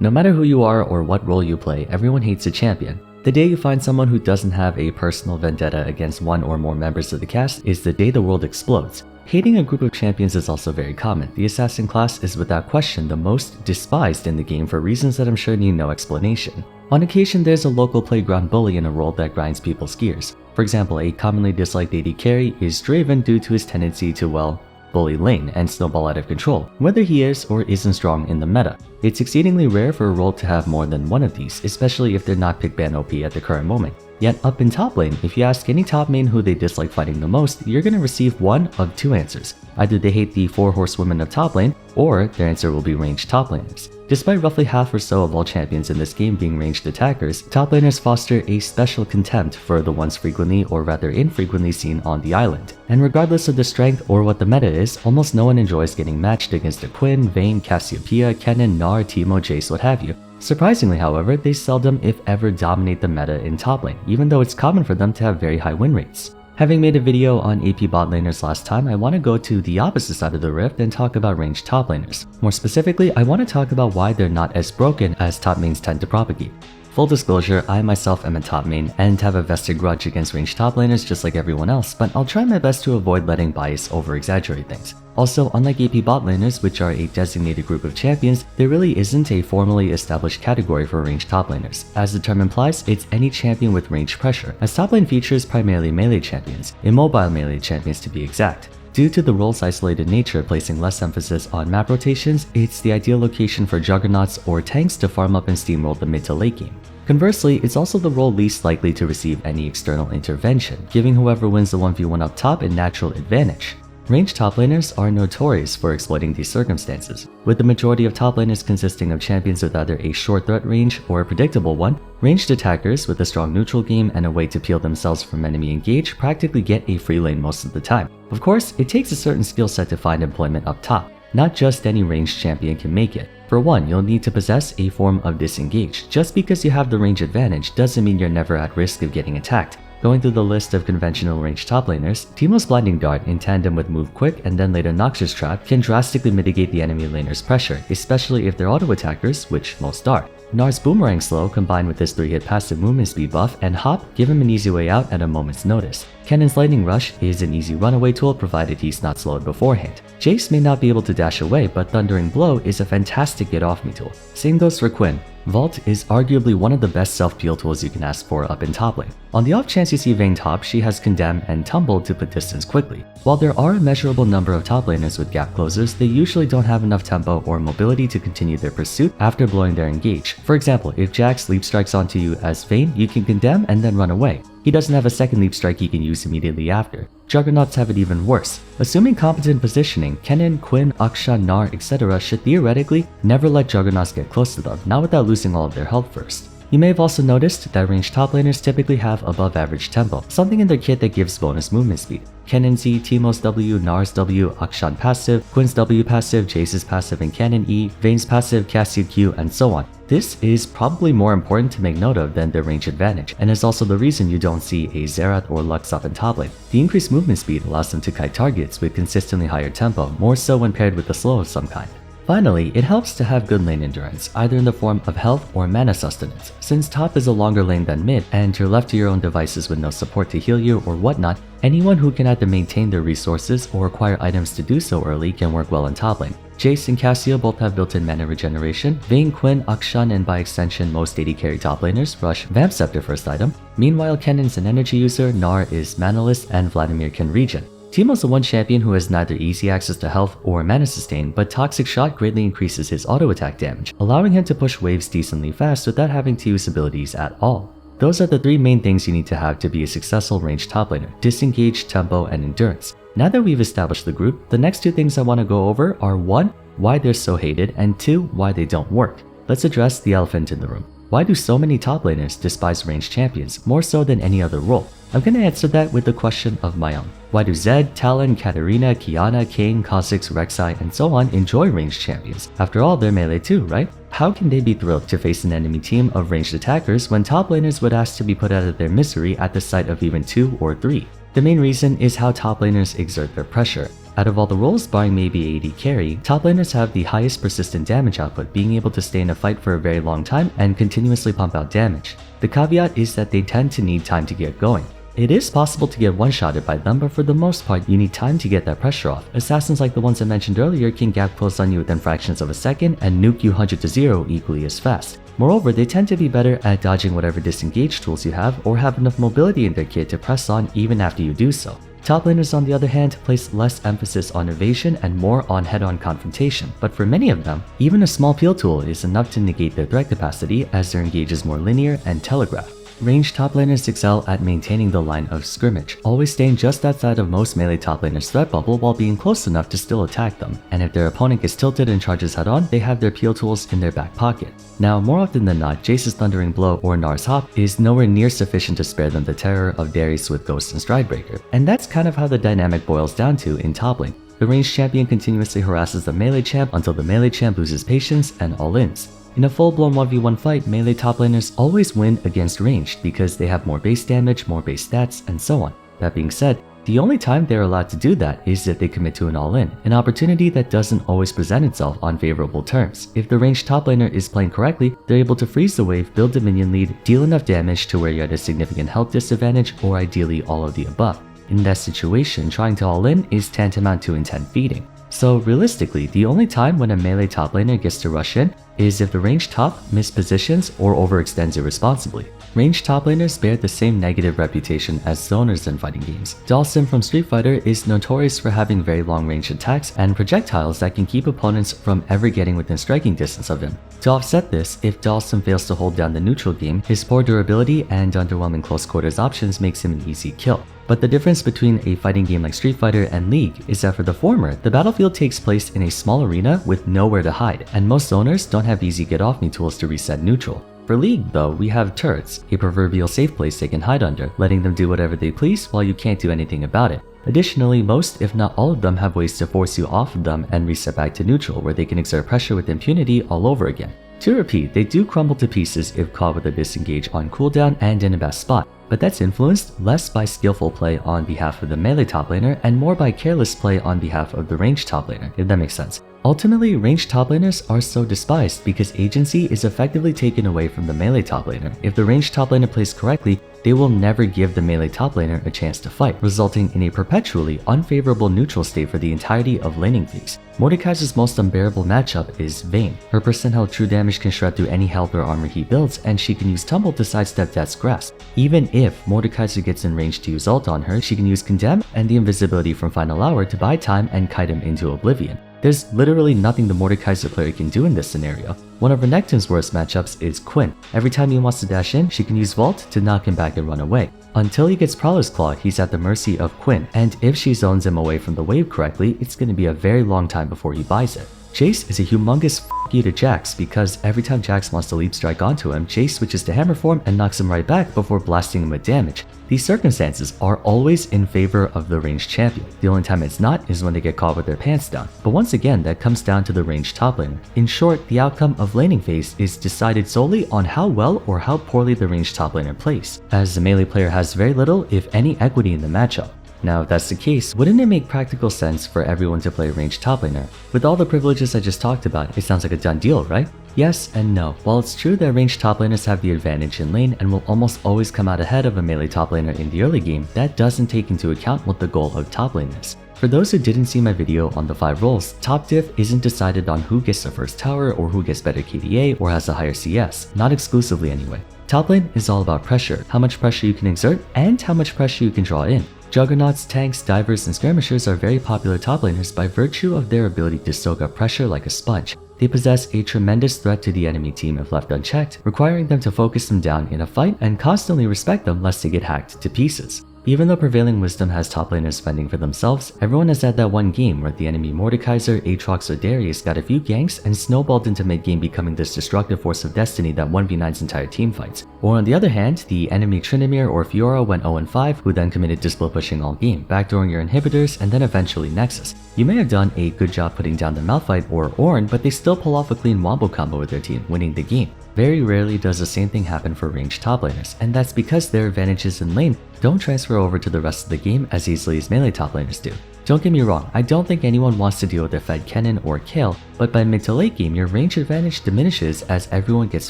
No matter who you are or what role you play, everyone hates a champion. The day you find someone who doesn't have a personal vendetta against one or more members of the cast is the day the world explodes. Hating a group of champions is also very common. The assassin class is without question the most despised in the game for reasons that I'm sure need no explanation. On occasion, there's a local playground bully in a role that grinds people's gears. For example, a commonly disliked AD carry is Draven due to his tendency to, well, bully lane and snowball out of control, whether he is or isn't strong in the meta. It's exceedingly rare for a role to have more than one of these, especially if they're not pick ban OP at the current moment. Yet up in top lane, if you ask any top main who they dislike fighting the most, you're gonna receive one of two answers. Either they hate the 4 horsewomen of top lane, or their answer will be ranged top laners. Despite roughly half or so of all champions in this game being ranged attackers, top laners foster a special contempt for the ones frequently or rather infrequently seen on the island. And regardless of the strength or what the meta is, almost no one enjoys getting matched against a Quinn, Vayne, Cassiopeia, Kennen, Gnar, Teemo, Jace, what have you. Surprisingly, however, they seldom if ever dominate the meta in top lane, even though it's common for them to have very high win rates. Having made a video on AP bot laners last time, I want to go to the opposite side of the rift and talk about ranged top laners. More specifically, I want to talk about why they're not as broken as top mains tend to propagate. Full disclosure, I myself am a top main and have a vested grudge against ranged top laners just like everyone else, but I'll try my best to avoid letting bias over-exaggerate things. Also, unlike AP bot laners, which are a designated group of champions, there really isn't a formally established category for ranged top laners. As the term implies, it's any champion with range pressure, as top lane features primarily melee champions, immobile melee champions to be exact. Due to the role's isolated nature placing less emphasis on map rotations, it's the ideal location for juggernauts or tanks to farm up and steamroll the mid to late game. Conversely, it's also the role least likely to receive any external intervention, giving whoever wins the 1v1 up top a natural advantage. Ranged top laners are notorious for exploiting these circumstances, with the majority of top laners consisting of champions with either a short threat range or a predictable one. Ranged attackers with a strong neutral game and a way to peel themselves from enemy engage practically get a free lane most of the time. Of course, it takes a certain skill set to find employment up top. Not just any ranged champion can make it. For one, you'll need to possess a form of disengage. Just because you have the range advantage doesn't mean you're never at risk of getting attacked. Going through the list of conventional ranged top laners, Teemo's Blinding Dart in tandem with Move Quick and then later Noxus Trap can drastically mitigate the enemy laner's pressure, especially if they're auto attackers, which most are. Gnar's Boomerang Slow combined with his 3-hit passive movement speed buff and Hop give him an easy way out at a moment's notice. Kennen's Lightning Rush is an easy runaway tool provided he's not slowed beforehand. Jace may not be able to dash away, but Thundering Blow is a fantastic get off me tool. Same goes for Quinn. Vault is arguably one of the best self-peel tools you can ask for up in top lane. On the off chance you see Vayne top, she has Condemn and Tumble to put distance quickly. While there are a measurable number of top laners with gap closers, they usually don't have enough tempo or mobility to continue their pursuit after blowing their engage. For example, if Jax leap strikes onto you as Vayne, you can Condemn and then run away. He doesn't have a second leap strike he can use immediately after. Juggernauts have it even worse. Assuming competent positioning, Kennen, Quinn, Aksha, Gnar, etc. should theoretically never let Juggernauts get close to them, not without losing all of their health first. You may have also noticed that ranged top laners typically have above average tempo, something in their kit that gives bonus movement speed. Kennen's E, Teemo's W, Gnar's W, Akshan passive, Quinn's W passive, Jace's passive and Kennen E, Vayne's passive, Cassio Q, and so on. This is probably more important to make note of than their range advantage, and is also the reason you don't see a Xerath or Lux up in top lane. The increased movement speed allows them to kite targets with consistently higher tempo, more so when paired with a slow of some kind. Finally, it helps to have good lane endurance, either in the form of health or mana sustenance. Since top is a longer lane than mid, and you're left to your own devices with no support to heal you or whatnot, anyone who can either maintain their resources or acquire items to do so early can work well in top lane. Jace and Cassio both have built-in mana regeneration. Vayne, Quinn, Akshan, and by extension most AD carry top laners rush Vamp Scepter first item. Meanwhile, Kennen's an energy user, Gnar is manaless, and Vladimir can regen. Teemo's the one champion who has neither easy access to health or mana sustain, but Toxic Shot greatly increases his auto attack damage, allowing him to push waves decently fast without having to use abilities at all. Those are the three main things you need to have to be a successful ranged top laner: disengage, tempo, and endurance. Now that we've established the group, the next two things I want to go over are 1. Why they're so hated, and 2. Why they don't work. Let's address the elephant in the room. Why do so many top laners despise ranged champions, more so than any other role? I'm gonna answer that with a question of my own. Why do Zed, Talon, Katarina, Kiana, Kayn, Kha'Zix, Rek'Sai, and so on enjoy ranged champions? After all, they're melee too, right? How can they be thrilled to face an enemy team of ranged attackers when top laners would ask to be put out of their misery at the sight of even 2 or 3? The main reason is how top laners exert their pressure. Out of all the roles, barring maybe AD carry, top laners have the highest persistent damage output, being able to stay in a fight for a very long time and continuously pump out damage. The caveat is that they tend to need time to get going. It is possible to get one-shotted by them, but for the most part, you need time to get that pressure off. Assassins like the ones I mentioned earlier can gap close on you within fractions of a second and nuke you 100 to 0 equally as fast. Moreover, they tend to be better at dodging whatever disengage tools you have or have enough mobility in their kit to press on even after you do so. Top laners, on the other hand, place less emphasis on evasion and more on head-on confrontation, but for many of them, even a small peel tool is enough to negate their threat capacity as their engage is more linear and telegraphed. Ranged top laners excel at maintaining the line of scrimmage, always staying just outside of most melee top laners' threat bubble while being close enough to still attack them, and if their opponent gets tilted and charges head-on, they have their peel tools in their back pocket. Now, more often than not, Jace's Thundering Blow or Nar's Hop is nowhere near sufficient to spare them the terror of Darius with Ghost and Stridebreaker, and that's kind of how the dynamic boils down to in top lane. The ranged champion continuously harasses the melee champ until the melee champ loses patience and all-ins. In a full-blown 1v1 fight, melee top laners always win against ranged because they have more base damage, more base stats, and so on. That being said, the only time they're allowed to do that is if they commit to an all-in, an opportunity that doesn't always present itself on favorable terms. If the ranged top laner is playing correctly, they're able to freeze the wave, build a minion lead, deal enough damage to where you're at a significant health disadvantage, or ideally all of the above. In that situation, trying to all-in is tantamount to intent feeding. So realistically, the only time when a melee top laner gets to rush in is if the ranged top mispositions or overextends irresponsibly. Ranged top laners bear the same negative reputation as zoners in fighting games. Dhalsim from Street Fighter is notorious for having very long range attacks and projectiles that can keep opponents from ever getting within striking distance of him. To offset this, if Dhalsim fails to hold down the neutral game, his poor durability and underwhelming close quarters options makes him an easy kill. But the difference between a fighting game like Street Fighter and League is that for the former, the battlefield takes place in a small arena with nowhere to hide, and most zoners don't have easy get-off-me tools to reset neutral. For League, though, we have turrets, a proverbial safe place they can hide under, letting them do whatever they please while you can't do anything about it. Additionally, most, if not all of them, have ways to force you off of them and reset back to neutral, where they can exert pressure with impunity all over again. To repeat, they do crumble to pieces if caught with a disengage on cooldown and in a bad spot, but that's influenced less by skillful play on behalf of the melee top laner and more by careless play on behalf of the ranged top laner, if that makes sense. Ultimately, ranged top laners are so despised because agency is effectively taken away from the melee top laner. If the ranged top laner plays correctly, they will never give the melee top laner a chance to fight, resulting in a perpetually unfavorable neutral state for the entirety of laning phase. Mordekaiser's most unbearable matchup is Vayne. Her percent held true damage can shred through any health or armor he builds, and she can use Tumble to sidestep Death's Grasp. Even if Mordekaiser gets in range to use ult on her, she can use Condemn and the invisibility from Final Hour to buy time and kite him into oblivion. There's literally nothing the Mordekaiser player can do in this scenario. One of Renekton's worst matchups is Quinn. Every time he wants to dash in, she can use Vault to knock him back and run away. Until he gets Prowler's Claw, he's at the mercy of Quinn, and if she zones him away from the wave correctly, it's going to be a very long time before he buys it. Jace is a humongous f*** you to Jax because every time Jax wants to leap strike onto him, Jace switches to hammer form and knocks him right back before blasting him with damage. These circumstances are always in favor of the ranged champion. The only time it's not is when they get caught with their pants down. But once again, that comes down to the ranged top laner. In short, the outcome of laning phase is decided solely on how well or how poorly the ranged top laner plays, as the melee player has very little, if any, equity in the matchup. Now, if that's the case, wouldn't it make practical sense for everyone to play ranged top laner? With all the privileges I just talked about, it sounds like a done deal, right? Yes and no. While it's true that ranged top laners have the advantage in lane and will almost always come out ahead of a melee top laner in the early game, that doesn't take into account what the goal of top lane is. For those who didn't see my video on the 5 roles, top diff isn't decided on who gets the first tower or who gets better KDA or has a higher CS, not exclusively anyway. Top lane is all about pressure, how much pressure you can exert, and how much pressure you can draw in. Juggernauts, tanks, divers, and skirmishers are very popular top laners by virtue of their ability to soak up pressure like a sponge. They possess a tremendous threat to the enemy team if left unchecked, requiring them to focus them down in a fight and constantly respect them lest they get hacked to pieces. Even though Prevailing Wisdom has top laners fending for themselves, everyone has had that one game where the enemy Mordekaiser, Aatrox, or Darius got a few ganks and snowballed into mid-game becoming this destructive force of destiny that 1v9's entire team fights. Or on the other hand, the enemy Tryndamere or Fiora went 0-5, who then committed to split pushing all game, backdooring your inhibitors, and then eventually Nexus. You may have done a good job putting down the Malphite or Ornn, but they still pull off a clean wombo combo with their team, winning the game. Very rarely does the same thing happen for ranged top laners, and that's because their advantages in lane don't transfer over to the rest of the game as easily as melee top laners do. Don't get me wrong, I don't think anyone wants to deal with a fed Kennen or Kale, but by mid to late game your range advantage diminishes as everyone gets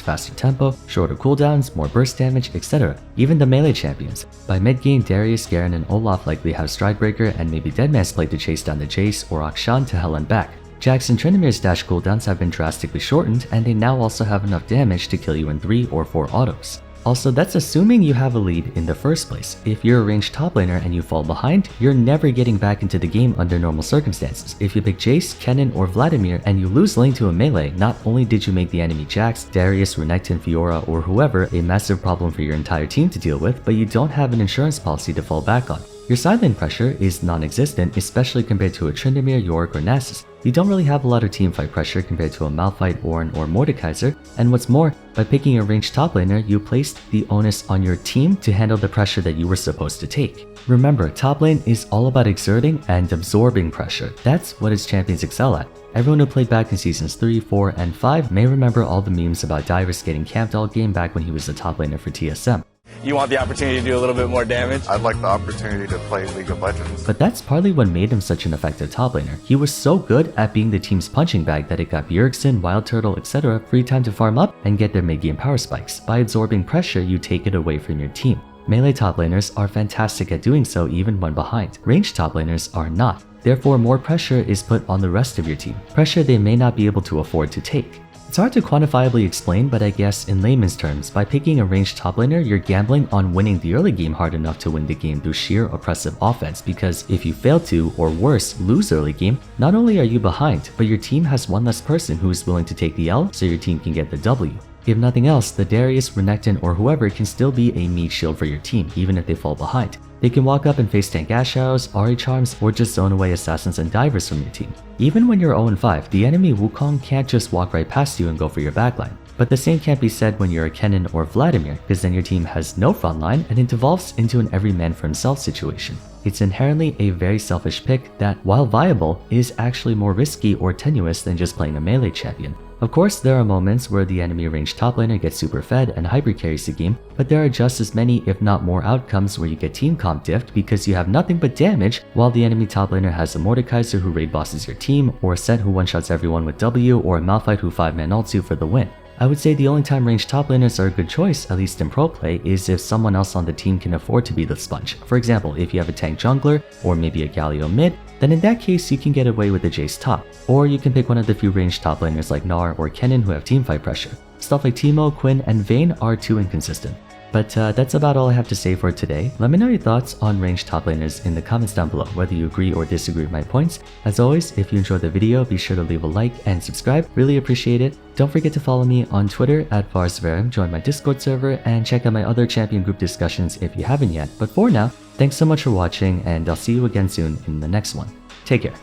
faster tempo, shorter cooldowns, more burst damage, etc. Even the melee champions. By mid game Darius, Garen, and Olaf likely have Stridebreaker and maybe Deadman's Plate to chase down the Jace or Akshan to hell and back. Jax and Tryndamere dash cooldowns have been drastically shortened, and they now also have enough damage to kill you in 3 or 4 autos. Also, that's assuming you have a lead in the first place. If you're a ranged top laner and you fall behind, you're never getting back into the game under normal circumstances. If you pick Jace, Kennen, or Vladimir and you lose lane to a melee, not only did you make the enemy Jax, Darius, Renekton, Fiora, or whoever a massive problem for your entire team to deal with, but you don't have an insurance policy to fall back on. Your side lane pressure is non-existent, especially compared to a Tryndamere, Yorick, or Nasus. You don't really have a lot of teamfight pressure compared to a Malphite, Ornn, or Mordekaiser, and what's more, by picking a ranged top laner, you placed the onus on your team to handle the pressure that you were supposed to take. Remember, top lane is all about exerting and absorbing pressure. That's what its champions excel at. Everyone who played back in seasons 3, 4, and 5 may remember all the memes about Divers getting camped all game back when he was the top laner for TSM. You want the opportunity to do a little bit more damage? I'd like the opportunity to play League of Legends. But that's partly what made him such an effective top laner. He was so good at being the team's punching bag that it got Bjergsen, Wild Turtle, etc. free time to farm up and get their mid-game power spikes. By absorbing pressure, you take it away from your team. Melee top laners are fantastic at doing so even when behind. Ranged top laners are not. Therefore, more pressure is put on the rest of your team. Pressure they may not be able to afford to take. It's hard to quantifiably explain, but I guess in layman's terms, by picking a ranged top laner, you're gambling on winning the early game hard enough to win the game through sheer oppressive offense, because if you fail to, or worse, lose early game, not only are you behind, but your team has one less person who is willing to take the L so your team can get the W. If nothing else, the Darius, Renekton, or whoever can still be a meat shield for your team, even if they fall behind. They can walk up and face tank Ash Arrows, Ahri Charms, or just zone away assassins and divers from your team. Even when you're 0-5, the enemy Wukong can't just walk right past you and go for your backline. But the same can't be said when you're a Kennen or Vladimir, because then your team has no frontline and it devolves into an every man for himself situation. It's inherently a very selfish pick that, while viable, is actually more risky or tenuous than just playing a melee champion. Of course, there are moments where the enemy ranged top laner gets super fed and hyper carries the game, but there are just as many if not more outcomes where you get team comp diffed because you have nothing but damage while the enemy top laner has a Mordekaiser who raid bosses your team, or a Sett who one-shots everyone with W, or a Malphite who 5-man ults you for the win. I would say the only time ranged top laners are a good choice, at least in pro play, is if someone else on the team can afford to be the sponge. For example, if you have a tank jungler, or maybe a Galio mid, then in that case you can get away with a Jace top. Or you can pick one of the few ranged top laners like Gnar or Kennen who have teamfight pressure. Stuff like Teemo, Quinn, and Vayne are too inconsistent. But that's about all I have to say for today. Let me know your thoughts on ranged top laners in the comments down below, whether you agree or disagree with my points. As always, if you enjoyed the video, be sure to leave a like and subscribe. Really appreciate it. Don't forget to follow me on Twitter at Vars, join my Discord server, and check out my other champion group discussions if you haven't yet. But for now, thanks so much for watching, and I'll see you again soon in the next one. Take care.